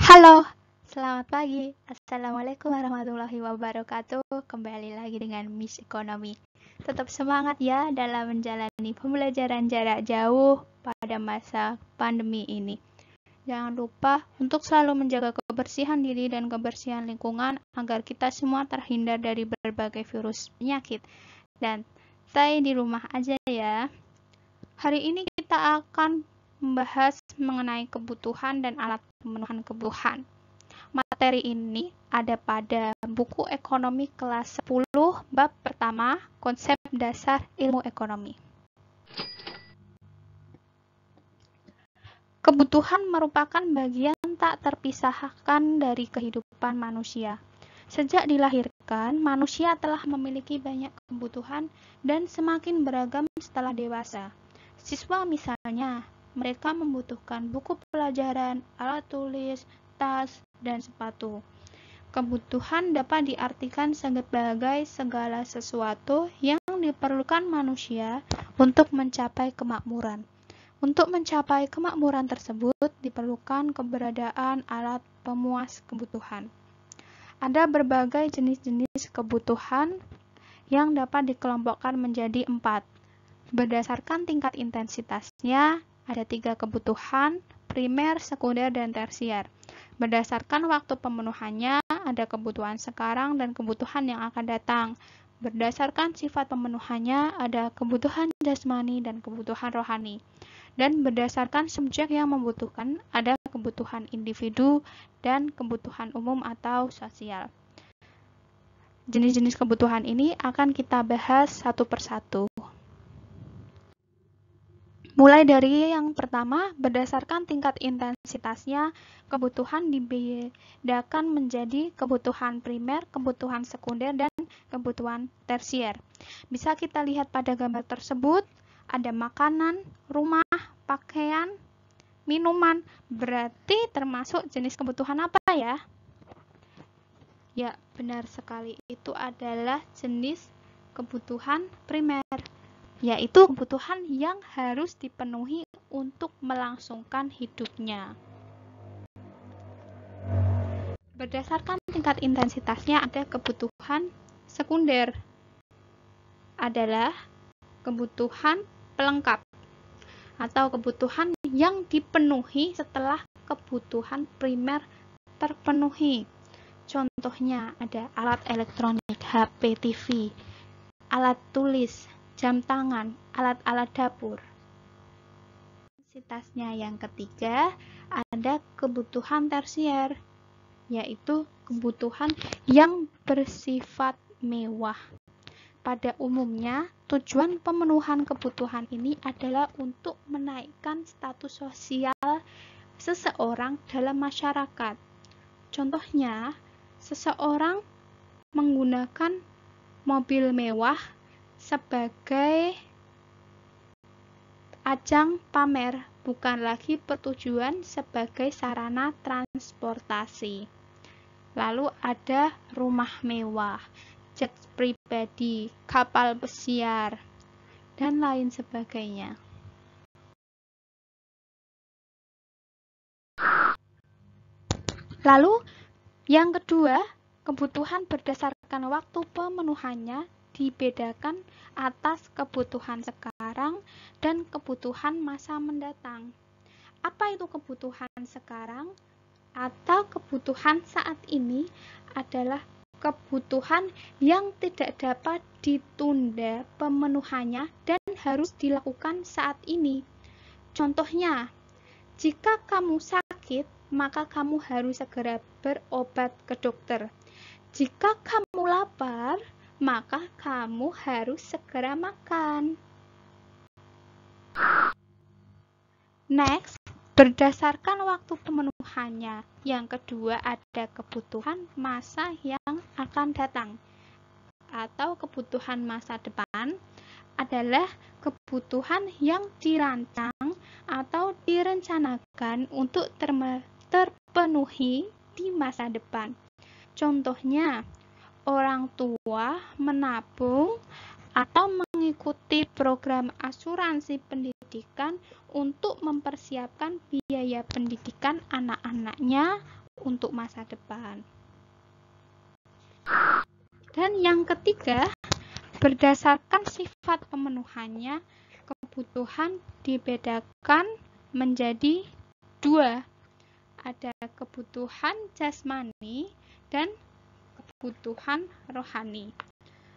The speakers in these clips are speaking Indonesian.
Halo, selamat pagi. Assalamualaikum warahmatullahi wabarakatuh. Kembali lagi dengan Miss Ekonomi. Tetap semangat ya dalam menjalani pembelajaran jarak jauh pada masa pandemi ini. Jangan lupa untuk selalu menjaga kebersihan diri dan kebersihan lingkungan agar kita semua terhindar dari berbagai virus penyakit. Dan stay di rumah aja ya. Hari ini kita akan membahas mengenai kebutuhan dan alat pemenuhan kebutuhan. Materi ini ada pada buku ekonomi kelas 10 bab pertama, konsep dasar ilmu ekonomi. Kebutuhan merupakan bagian tak terpisahkan dari kehidupan manusia. Sejak dilahirkan, manusia telah memiliki banyak kebutuhan dan semakin beragam setelah dewasa. Siswa misalnya, mereka membutuhkan buku pelajaran, alat tulis, tas, dan sepatu. Kebutuhan dapat diartikan sebagai segala sesuatu yang diperlukan manusia untuk mencapai kemakmuran. Untuk mencapai kemakmuran tersebut, diperlukan keberadaan alat pemuas kebutuhan. Ada berbagai jenis-jenis kebutuhan yang dapat dikelompokkan menjadi 4. Berdasarkan tingkat intensitasnya, ada 3 kebutuhan, primer, sekunder, dan tersier. Berdasarkan waktu pemenuhannya, ada kebutuhan sekarang dan kebutuhan yang akan datang. Berdasarkan sifat pemenuhannya, ada kebutuhan jasmani dan kebutuhan rohani. Dan berdasarkan subjek yang membutuhkan, ada kebutuhan individu dan kebutuhan umum atau sosial. Jenis-jenis kebutuhan ini akan kita bahas satu persatu. Mulai dari yang pertama, berdasarkan tingkat intensitasnya, kebutuhan dibedakan menjadi kebutuhan primer, kebutuhan sekunder, dan kebutuhan tersier. Bisa kita lihat pada gambar tersebut, ada makanan, rumah, pakaian, minuman. Berarti termasuk jenis kebutuhan apa ya? Ya, benar sekali. Itu adalah jenis kebutuhan primer, yaitu kebutuhan yang harus dipenuhi untuk melangsungkan hidupnya. Berdasarkan tingkat intensitasnya, ada kebutuhan sekunder, adalah kebutuhan pelengkap atau kebutuhan yang dipenuhi setelah kebutuhan primer terpenuhi. Contohnya ada alat elektronik, HP, TV, alat tulis, jam tangan, alat-alat dapur. Intensitasnya yang ketiga, ada kebutuhan tersier, yaitu kebutuhan yang bersifat mewah. Pada umumnya, tujuan pemenuhan kebutuhan ini adalah untuk menaikkan status sosial seseorang dalam masyarakat. Contohnya, seseorang menggunakan mobil mewah sebagai ajang pamer, bukan lagi bertujuan sebagai sarana transportasi. Lalu ada rumah mewah, jet pribadi, kapal pesiar, dan lain sebagainya. Lalu yang kedua, kebutuhan berdasarkan waktu pemenuhannya dibedakan atas kebutuhan sekarang dan kebutuhan masa mendatang. Apa itu kebutuhan sekarang atau kebutuhan saat ini? Adalah kebutuhan yang tidak dapat ditunda pemenuhannya dan harus dilakukan saat ini. Contohnya, jika kamu sakit, maka kamu harus segera berobat ke dokter. Jika kamu lapar, maka kamu harus segera makan. Next, berdasarkan waktu pemenuhannya. Yang kedua ada kebutuhan masa yang akan datang atau kebutuhan masa depan, adalah kebutuhan yang dirancang atau direncanakan untuk terpenuhi di masa depan. Contohnya, orang tua menabung atau mengikuti program asuransi pendidikan untuk mempersiapkan biaya pendidikan anak-anaknya untuk masa depan. Dan yang ketiga, berdasarkan sifat pemenuhannya, kebutuhan dibedakan menjadi dua. Ada kebutuhan jasmani dan kebutuhan rohani.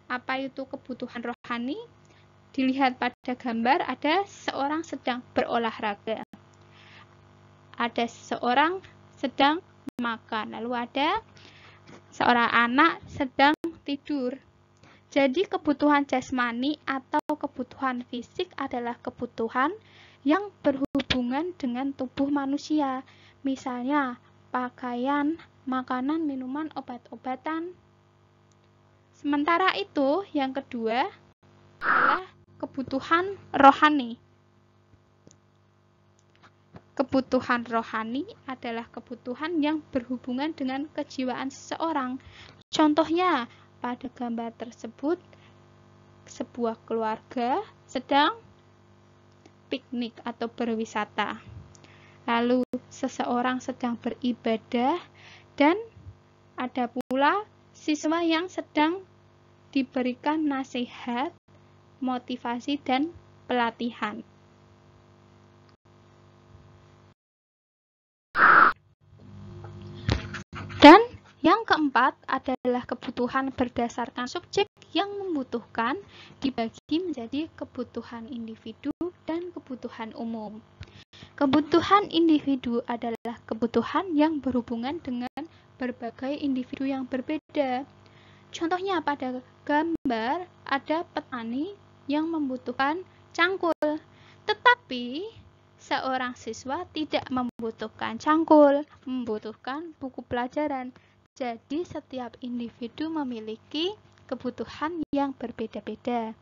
Apa itu kebutuhan rohani? Dilihat pada gambar, ada seorang sedang berolahraga. Ada seorang sedang makan. Lalu ada seorang anak sedang tidur. Jadi kebutuhan jasmani atau kebutuhan fisik adalah kebutuhan yang berhubungan dengan tubuh manusia. Misalnya pakaian, makanan, minuman, obat-obatan. Sementara itu, yang kedua adalah kebutuhan rohani. Kebutuhan rohani adalah kebutuhan yang berhubungan dengan kejiwaan seseorang. Contohnya, pada gambar tersebut, sebuah keluarga sedang piknik atau berwisata. Lalu, seseorang sedang beribadah dan ada pula siswa yang sedang diberikan nasihat, motivasi, dan pelatihan. Dan yang keempat adalah kebutuhan berdasarkan subjek yang membutuhkan dibagi menjadi kebutuhan individu dan kebutuhan umum. Kebutuhan individu adalah kebutuhan yang berhubungan dengan berbagai individu yang berbeda. Contohnya pada gambar ada petani yang membutuhkan cangkul, tetapi seorang siswa tidak membutuhkan cangkul, membutuhkan buku pelajaran. Jadi setiap individu memiliki kebutuhan yang berbeda-beda.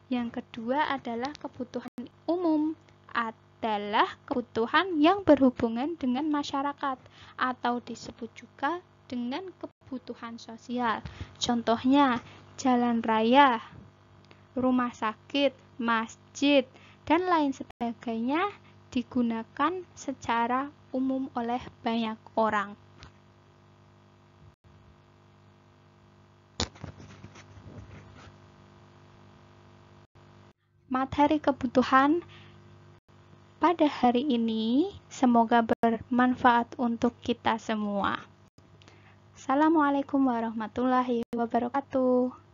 Yang kedua adalah kebutuhan umum, adalah kebutuhan yang berhubungan dengan masyarakat atau disebut juga dengan kebutuhan sosial. Contohnya jalan raya, rumah sakit, masjid, dan lain sebagainya digunakan secara umum oleh banyak orang. Materi kebutuhan pada hari ini semoga bermanfaat untuk kita semua. Assalamualaikum warahmatullahi wabarakatuh.